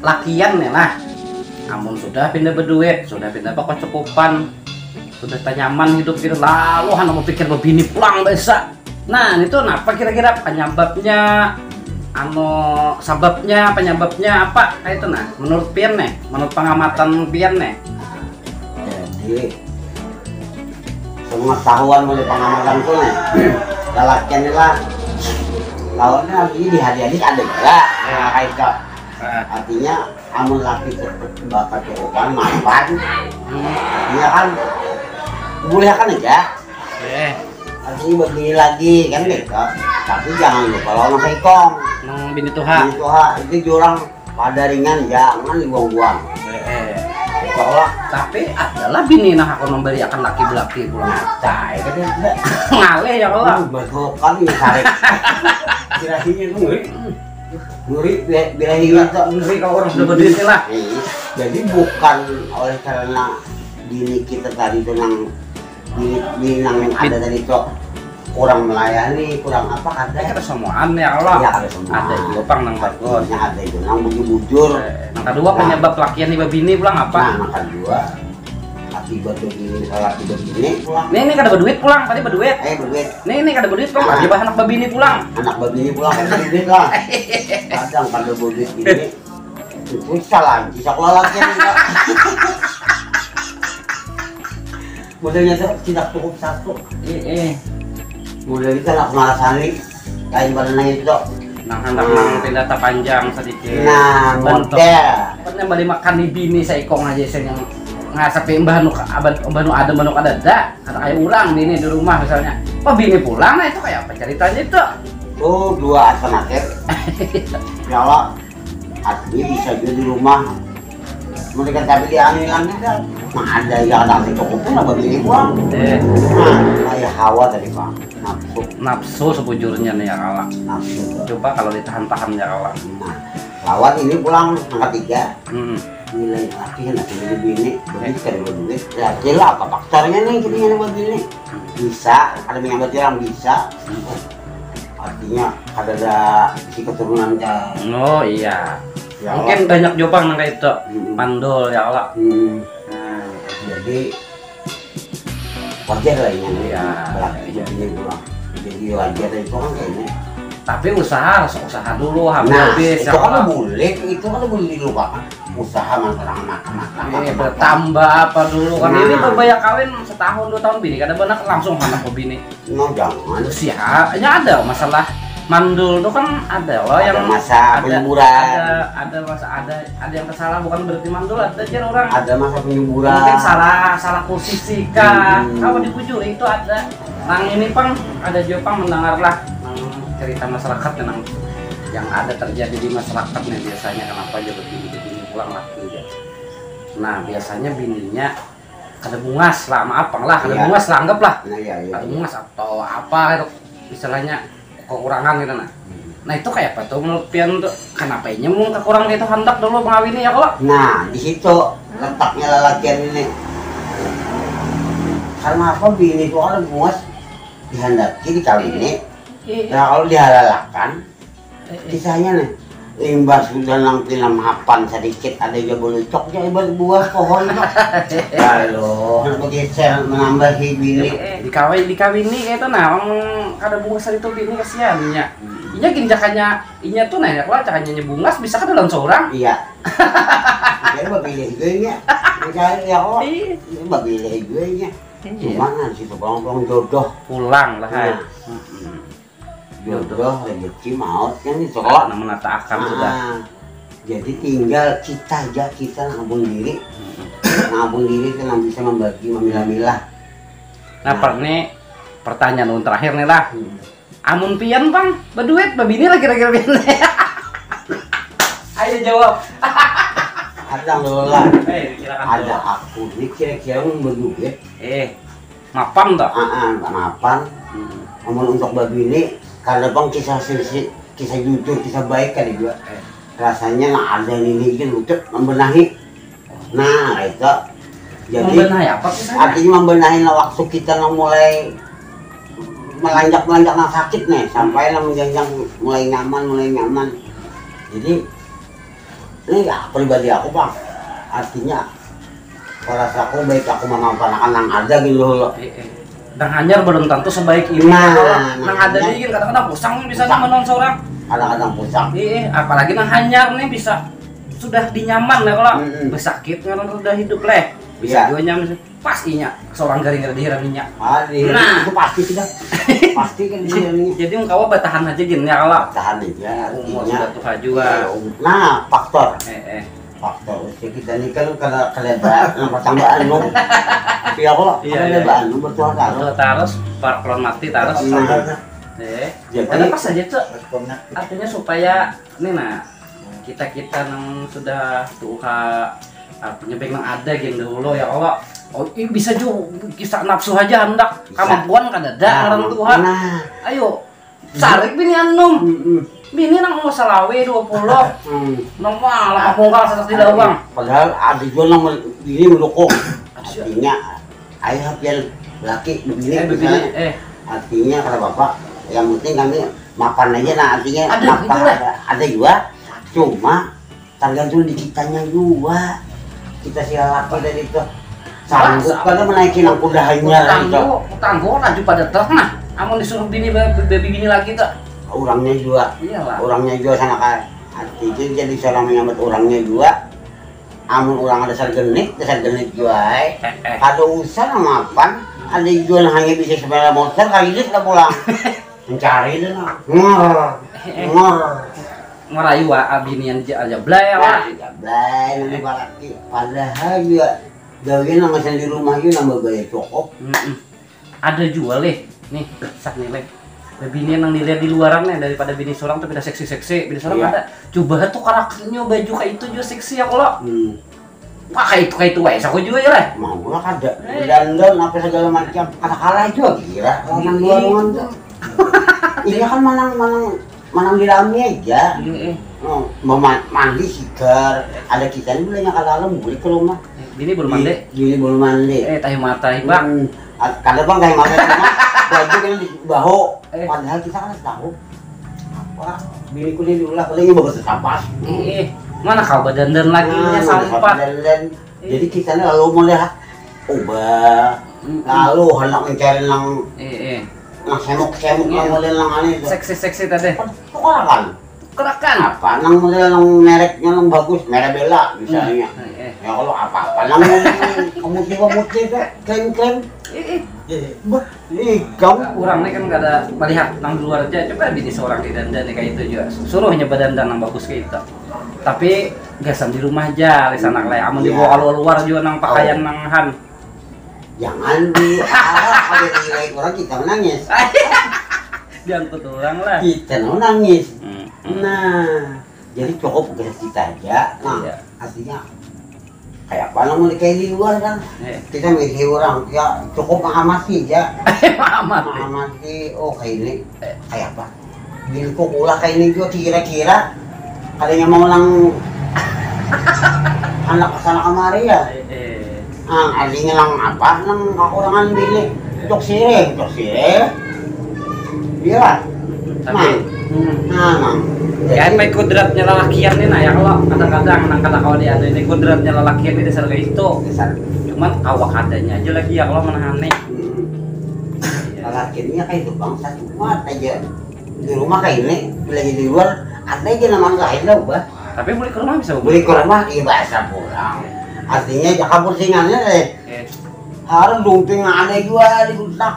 lakian nih lah. Amun sudah pindah berduit, sudah pindah kecukupan, sudah nyaman hidup kita, lalu hanya mau pikir begini pulang besok. Nah itu apa kira-kira penyebabnya, penyebabnya apa itu nah menurut Pian nih, menurut pengamatan Pian nih? Jadi pengetahuan oleh pengamatan tuh nih lalakian lah lawannya artinya di hari-hari ada juga kayak itu artinya amun laki bakal cukupan mapan artinya kan boleh kan aja artinya begini lagi kan gitu tapi jangan lupa lawan sekong Bini Tuha itu jurang pada ringan jangan dibuang-buang kalau tapi adalah bini nah aku memberikan laki-laki pulang cai kan ngaleh ya Allah betul kan ini tarik kira-kira itu ngeri bila hilang ngeri kalau orang sudah berdiri lah jadi bukan oleh karena diri kita tadi itu yang diri yang ada tadi itu kurang melayani, kurang apa ada semuaan ya Allah ya, ada semua ada juga pang nang bagus ada itu nang bujur yang kedua penyebab lakian ibu bini pulang apa? Nah kedua akibat begini salah akibat begini pulang ini kada berduit pulang tadi berduit berduit ini kada berduit pulang lagi bah anak babini pulang anak babini pulang kan berduit lah kadang kada berduit gini itu salah bisa kelola lakian enggak modelnya tidak cukup satu model kita nak malasani kain balana itu dok nang hendak pindah panjang sedikit nah model pernah balik makan di bini saya ikong aja saya yang ngasapi mbah nu ada dah ada kayak ulang bini di rumah misalnya bini pulang nah itu kayak apa ceritanya itu dua alternatif ya Allah artinya bisa juga di rumah mereka tapi dianilan juga ada yang ada cukup pun apa bini pulang kayak hawa tadi pak nafsu sebujurnya nih ya Allah nafsu coba kalau ditahan-tahan ya Allah nah lawan ini pulang angka 3 nilai laki kan laki bini begitu kan duit ya jelas apa faktornya nih kita yang begini bisa ada yang berjalan bisa artinya ada si keturunan kan oh iya ya mungkin Allah. Banyak jopang nang kayak itu mandul ya Allah nah jadi wajar lah ini ya jadi pulang jadi wajar itu kan kayaknya tapi usaha dulu habis itu kan boleh itu kan boleh dilupakan usaha makan bertambah apa dulu kan ini berbayar kawin setahun 2 tahun bini kadang benar langsung anak bini jangan usianya ada masalah mandul tuh kan ada loh yang masa penyuburan ada yang kesalah bukan berarti mandul ada aja orang ada masa penyuburan mungkin salah posisi kah kalau dibujur itu ada nang ini pang ada jopang mendengarlah cerita masyarakat yang ada terjadi di masyarakat nih biasanya kenapa aja begini pulang laki nah biasanya bininya kada bungas lah maaf pang lah kada bungas lah anggap lah kada bungas atau apa itu istilahnya kekurangan gitu nah itu kayak apa tuh menurut Pian tuh kenapa nyemung kekurangan itu hendak dulu mengawini ya kalau nah di situ letaknya lelakian ini karena apa bini itu ada bungas dihendaki dikawini nah kalau dihalalakan kisahnya nih imbas sudah nanti mapan sedikit ada juga belucoknya ibarat buah pohon kalau bergeser menambahi bini dikawini itu nah ada bungas itu bini kasihannya inya ginjakannya inya tuh nanya kalau caranya bungas bisa kan dalam seorang iya jadi bagi gue nya mencari ya Allah ini bagi gue nya cuma di situ pulang jodoh pulang lah jodoh rezeki maut kan itu kok menata akan sudah jadi tinggal kita ngabung diri itu yang bisa membagi memilah-milah nah ini pertanyaan terakhir nih lah amun Pian bang berduit babini lah kira-kira Pian ayo jawab ada lola ada aku ini kira-kira berduit mapan tak? mapan namun untuk babini karena bang kisah jujur, kisah baik kali juga rasanya nggak ada ini lutut membenahi nah itu jadi membenahi apa kisahnya? artinya membenahi waktu kita mulai melanjak nang sakit nih sampai menjanjang mulai nyaman jadi ini ya pribadi aku bang, artinya rasa aku baik aku memanfaatkan yang ada gitu loh. Dan hanyar belum tentu sebaik ini. Nang ada dingin kadang-kadang pusang bisa menon seorang. Kadang-kadang pusang. Iya, apalagi nang hanyar nih bisa sudah dinyaman ya kalau bersakit kan udah hidup leh. Bisa juga nyaman pastinya seorang garing ada dihiraminya. Nah, itu pasti sudah. Pasti kan dihiraminya. Jadi engkau bertahan aja gini ya kalau. Tahan aja. Umur sudah tua juga. Nah, faktor. Faktor usia kita ini kan karena kelebihan pertambahan lu. Iya kok, kelebihan lu bertuah terus parklon mati terus. Jadi pas aja tuh. Artinya supaya nih nah kita nang sudah tua artinya pengen ada gitu dulu ya Allah. Oh ini bisa juga kisah nafsu aja hendak kemampuan kan ada orang tua. Ayo sarik bini anum. Bini nang mau selawe 20. Nang malah pungkal sesak di lawang. Padahal adik gua nang bini mendukung. Artinya ayah pian laki begini artinya kata bapak yang penting kami makan aja nah artinya ada juga cuma tergantung di kitanya juga kita si laki dari itu sanggup karena menaikin yang kudahannya tangguh laju pada truk nah amun disuruh bini bini lagi tuh orangnya juga orangnya juga sana kayak artinya jadi seorang menyambut orangnya juga amun orang ada dasar genit juga ada usaha mapan ada jual hanya bisa sepeda motor kali ini sudah pulang mencari itu ngor ngerayu abinian aja blay lah blay nanti balaki padahal juga gawin nama di rumah juga nambah bayar cukup ada jual nih sak nih leh bini yang dilihat di luarannya daripada bini seorang tuh beda seksi bini seorang ada coba tuh karakternya baju kayak itu juga seksi ya kalau wah kayak itu wes aku juga ya lah mau lah ada dandan apa segala macam kalah juga kira orang luaran tuh ini kan manang di dalamnya aja mau mandi sigar ada kita ini bolehnya ke dalam boleh ke rumah bini belum mandi tahi mata bang kadang bang tahi mata baju kan di bahu padahal kita kan tahu apa bini kuliah diulah paling bagus sampah mana kau badandan lagi sampah jadi kita ini lalu melihat ubah lalu hendak mencari yang semuk yang model yang aneh seksi tadi kerakan apa nang model yang mereknya yang bagus merek Bella misalnya ya kalau apa nang pemutih klaim kamu orangnya kan gak ada melihat nang luar aja coba bini seorang di dandan kayak itu juga suruh nyebut dandan yang bagus kayak itu tapi gasan di rumah aja di sana lah amun dibawa keluar juga nang pakaian nang han jangan di ada nilai orang kita menangis jangan orang lah kita menangis nah jadi cukup gas kita aja nah artinya kayak apa namanya kayak di luar kan kita milih orang ya cukup mengamati aja mengamati oh kayak ini kayak apa gini kok ulah kayak ini juga kira-kira kalinya mau lang anak kesana kemari ya artinya lang apa lang kakurangan bili untuk sire iya tapi nah ya apa kodratnya lelakian nih nah ya kalau kadang-kadang nang kata kau dia ini kodratnya lelakian ini dasar kayak itu cuman awak adanya aja lagi ya kalau menahani lelakiannya kayak itu bang satu kuat aja di rumah kayak ini lagi di luar ada aja namanya lain lah ubah tapi beli ke rumah bisa beli ke rumah iya bahasa pulang artinya jangan pusingannya deh harus dumping ada juga di gusak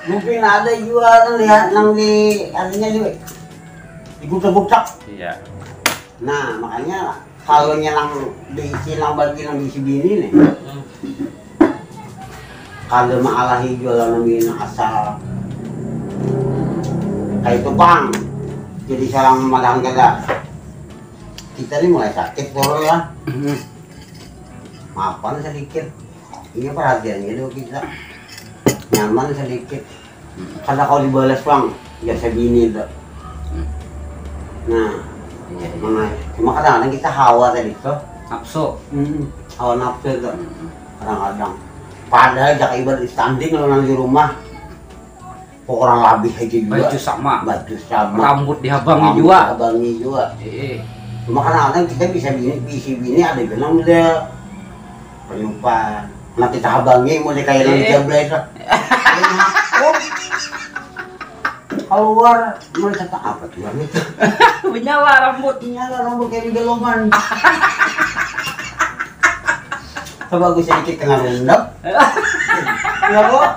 dumping ada juga lihat nang di artinya di gusak iya nah makanya kalau nyelang diisi nang bagi nang diisi bini nih kalau maalahi jualan nang bini asal kayak itu bang jadi seorang madang kita ini mulai sakit turun lah maafan sedikit ini perhatiannya dulu kita nyaman sedikit karena kalau dibalas bang biasa bini tuh nah cuma kadang-kadang kita hawa tadi tuh nafsu hawa nafsu tuh kadang-kadang padahal jaka ibarat standing kalau di rumah orang labih aja juga. Baju sama. Baju sama. Rambut dihabangi juga. Dihabangi juga. Cuma kadang-kadang kita bisa bini ada bilang dia penyupan. Nah kita habangi mau kayak orang jablet. Keluar mau kata apa tuh itu? Menyala rambut kayak di gelongan. Coba gue sedikit kena rundap. Ya kok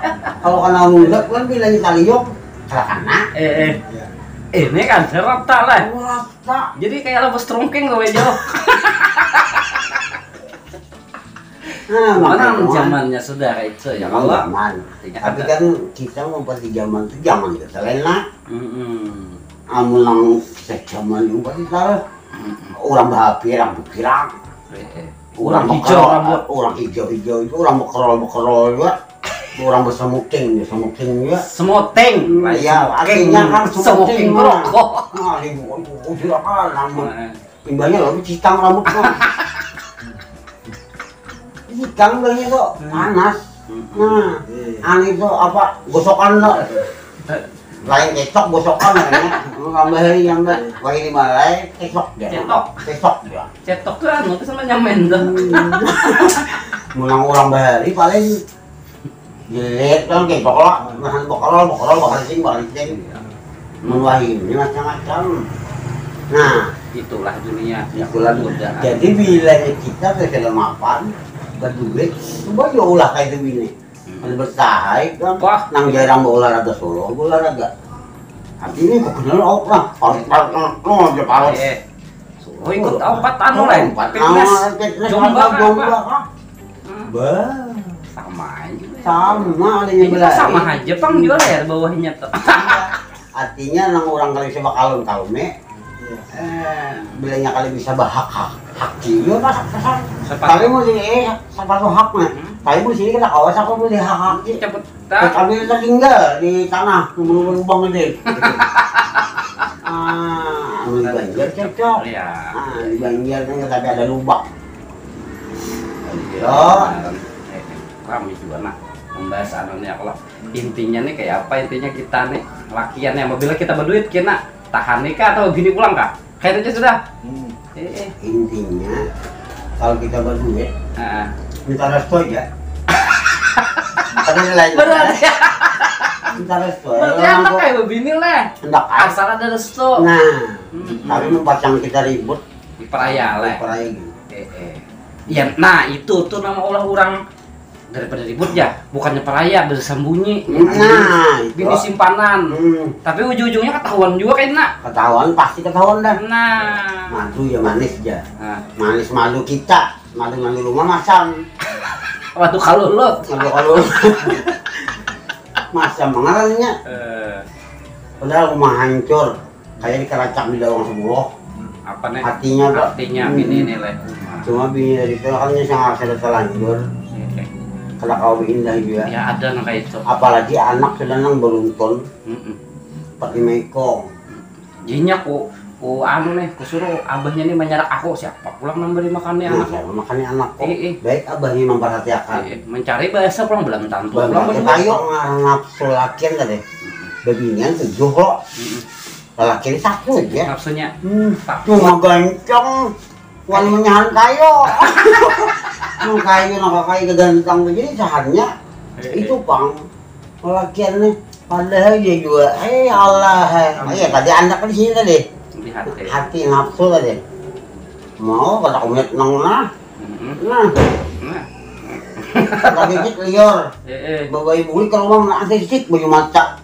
kalau kena rundap kan bilangnya taliok kena. Ini kan rata lah. Rata. Jadi kayak lepas trongking kalau jauh. Nah, mana zamannya saudara itu ya kalau Allah. zaman. Tapi kan kita mau pasti zaman itu zaman itu selena. Amulang zaman itu pasti orang bahapir, orang pirang. Orang hijau rambut, orang hijau itu orang bekerol juga. Orang bersemuting juga. Semuting. Ya, artinya kan semuting rokok. Nah, itu apa namanya? Timbanya loh, citang rambut kan. Citang banyak kok panas. Nah, aneh itu apa? Gosokan lo. Lain kecok gosokan ya. Nambah hari nambah. Wah ini malah kecok dia. Kecok dia. Cetok tuh anu sama nyamen tuh. Mulang orang bahari paling jelek kan kayak bokolok, bahan bokolol, bakalicing. Menuahi ini macam-macam. Nah, itulah dunia. Itulah dunia. Jadi bila kita ke mapan, berduit, coba ya ulah kayak itu ini. Ada bersahai kan, nang jarang olahraga solo, olahraga. Tapi ini kok kenal orang, paling dia paling. Oh ikut empat anu lah, fitness, jomblo. Bah, sama aja. Sama adanya belah. Sama aja pang jual ya bawahnya tuh. Artinya nang orang kali bisa bakalun tahu me. Bilangnya kali bisa bahak hak dia pas kesan. Tapi mau sih sepatu hak mah. Tapi mau sini kita kawas aku mau hak cepet. Tapi kita tinggal di tanah lubang gede. Di Banjar cocok. Iya. Di Banjar kan tapi ada lubang. Kami juga nah membahas anunya kalau intinya nih kayak apa intinya kita nih lakian yang bila kita berduit kena tahan nikah atau gini pulang kak kayaknya sudah intinya kalau kita berduit minta restu aja ada lain berarti minta restu berarti anak kayak begini lah asal ada restu nah tapi memang kita ribut di peraya lah gitu ya nah itu tuh nama orang daripada ribut ya bukannya peraya bersembunyi nah bini simpanan tapi ujung-ujungnya ketahuan juga kayaknya ketahuan pasti ketahuan dah nah madu ya manis aja manis madu kita madu rumah masam madu kalulut masam mengarangnya padahal rumah hancur kayak dikeracak di dalam sebuah apa nih artinya bini nilai cuma bini dari itu kan sangat sudah terlanjur kalau kau indah juga ya ada kayak itu apalagi anak sedang beruntun pakai mekong jadinya ku anu nih ku suruh abahnya nih menyerang aku siapa pulang memberi makannya anak makannya anak kok baik abahnya memperhatikan mencari bahasa pulang belantan pulang ayo nafsu lakian tadi beginian 7 kok laki satu aja nafsunya cuma gancang wali menyahan kayo kayu kegantang jadi sahannya itu pang lakian nih padahal dia juga Allah ya tadi anak di sini tadi hati nafsu tadi mau kata komet nang nah lagi lior bawa ibu ke rumah nanti sik baju mata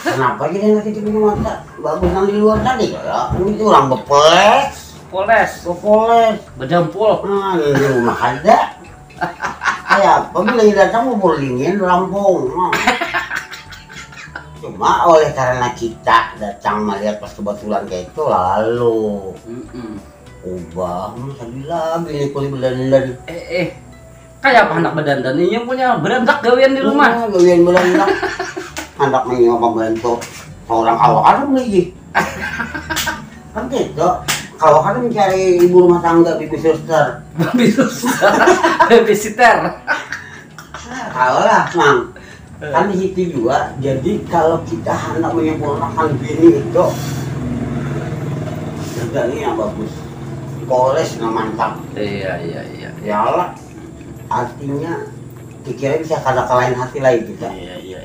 kenapa jadi nanti sik baju mata bagus nang di luar tadi ya itu orang poles berdampul di rumah ada kayak pemilik datang mau dingin rampung cuma oleh karena kita datang melihat pas kebetulan kayak itu lalu ubah tadi lagi nih kulit bedandan kayak apa anak bedandan ini yang punya berantak gawean di rumah gawean berantak anak nih apa bantu orang awak lagi kan gitu kalau kan mencari ibu rumah tangga babysitter babysitter kalau lah mang kan di situ juga. Jadi kalau kita hendak menyempurnakan bini itu kerjanya yang bagus, poles nggak mantap. Iya. Ya Allah, artinya dikira bisa kada kalahin hati lagi kita. Iya.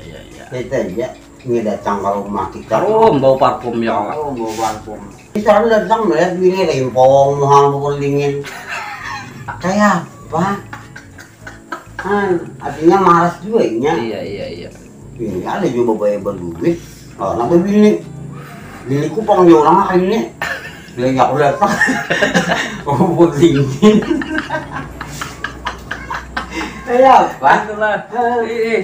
Kita aja ini datang ke rumah kita. Bau parfum ya Allah. Bau parfum. Kita datang melihat bini rempong, muhang pukul dingin. Kayak apa? Artinya malas juga nya. Iya. Ini ada juga bapak yang berduit. Oh, kenapa bini? Biniku panggil orang kayak ini. Dia nggak udah tak. Pukul dingin. Kayak apa? Itulah.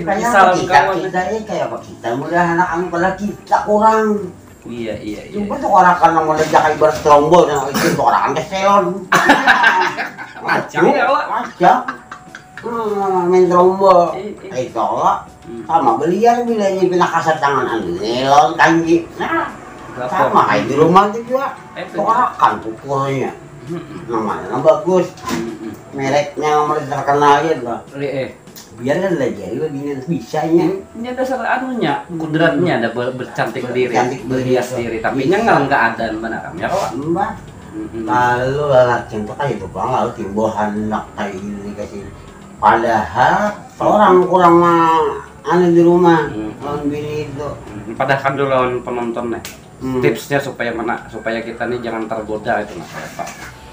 Kayak Salam apa kawan. kita kayak apa kita mudah anak-anak pada kita kurang. Iya. Coba tuh orang kan mau lejak ibarat trombol yang itu tuh orang keselon. Macam ya Allah. Macam. Main trombol. Itu lah. Sama beliau bilangnya pindah kasar tangan nelon kanji. Nah, sama kayak di rumah juga. Tuh orang kan pukulnya. Namanya bagus. Mereknya nomor terkenal ya lah. Biar kan belajar begini bisanya. Ini dasar anunya, kudratnya ada bercantik diri, Cantik berhias diri. Tapi nya nggak ada benar ya kok. Mbak. Lalu lelaki itu kayak itu bang, lalu timbuhan anak kayak ini kasih. Padahal orang kurang anu di rumah, lawan bini itu. Padahal kan dulu lawan penonton nih. Tipsnya supaya kita nih jangan tergoda itu mas Pak.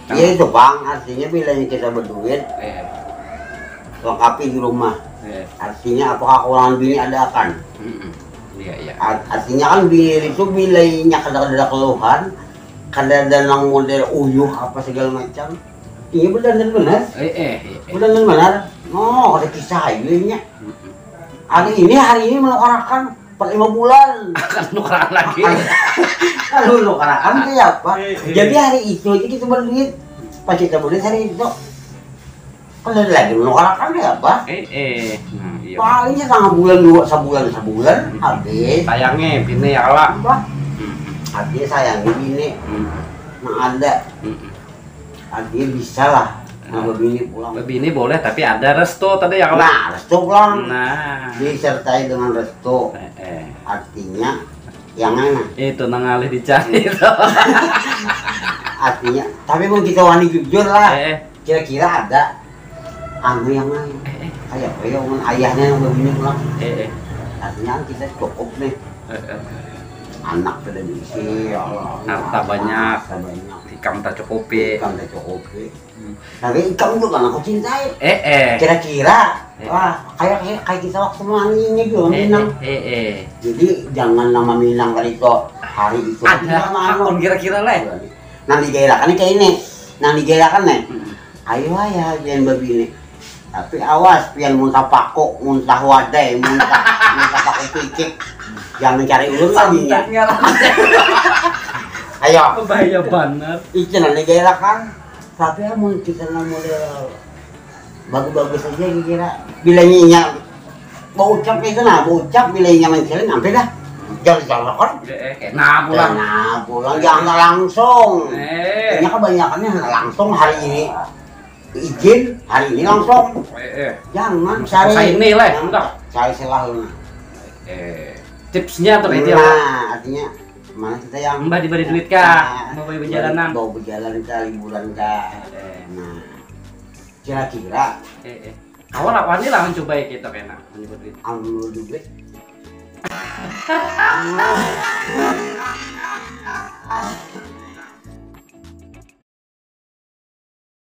Iya itu bang, artinya bilangnya kita berduit, lengkapi di rumah. Artinya apakah kekurangan bini ada akan? Iya. Artinya kan bini itu bilangnya kada keluhan, kada ada nang model uyuh apa segala macam. Iya benar. Benar. Oh, ada kisah bilangnya. Hari ini menukarakan per 5 bulan. Akan nukeran lagi. Kan menukarakan itu apa? Jadi hari itu aja kita berduit. Pas kita berduit hari itu. Kan ada lagi menukarakan ya apa? Iya. Palingnya setengah bulan dua, sebulan habis. Sayangnya bini ya Allah. Artinya sayangnya bini. Nah ada. Artinya bisa lah. Nah bini pulang. Bini boleh tapi ada restu tadi ya Allah. Nah restu pulang. Nah. Disertai dengan restu. Artinya yang mana? Itu nangalih dicari itu. Artinya, tapi mau kita wani jujur lah. Kira-kira ada anu yang lain. Kayak apa ya, ayahnya yang begini pulang. Artinya kita cukup nih. Anak sudah diisi, harta banyak. Ikam tak cukupi. Tapi ikam juga kan aku cintai. Kira-kira, wah kayak kita waktu manginya juga Minang. Jadi jangan nama Minang kali itu hari itu. Ada akun kira-kira lah. Nang digairakan kayak ini, nang digairakan nih. Ayo ya jangan begini. Tapi awas, pian muntah pakok, muntah wadai, muntah pakai pikik. Jangan mencari ulun lagi ya. Ayo. Bahaya banget. Itu nanti gairakan. Tapi amun kita model bagus-bagus aja kira. Bilangnya bau ucap itu baucap bilangnya menceleng sampai dah. Jangan kan? Nah pulang jangan langsung. Ini kebanyakannya langsung hari ini. Izin hari ini langsung. Jangan cari ini lah, enggak. Cari selalu. Tipsnya tuh itu. Nah, artinya mana kita yang mbak diberi duit kah? Mau berjalanan? Mau berjalan kah, liburan kah? Nah, kira-kira. Awal apa nih lah mencoba kita kena menyebut duit. Ambil duit.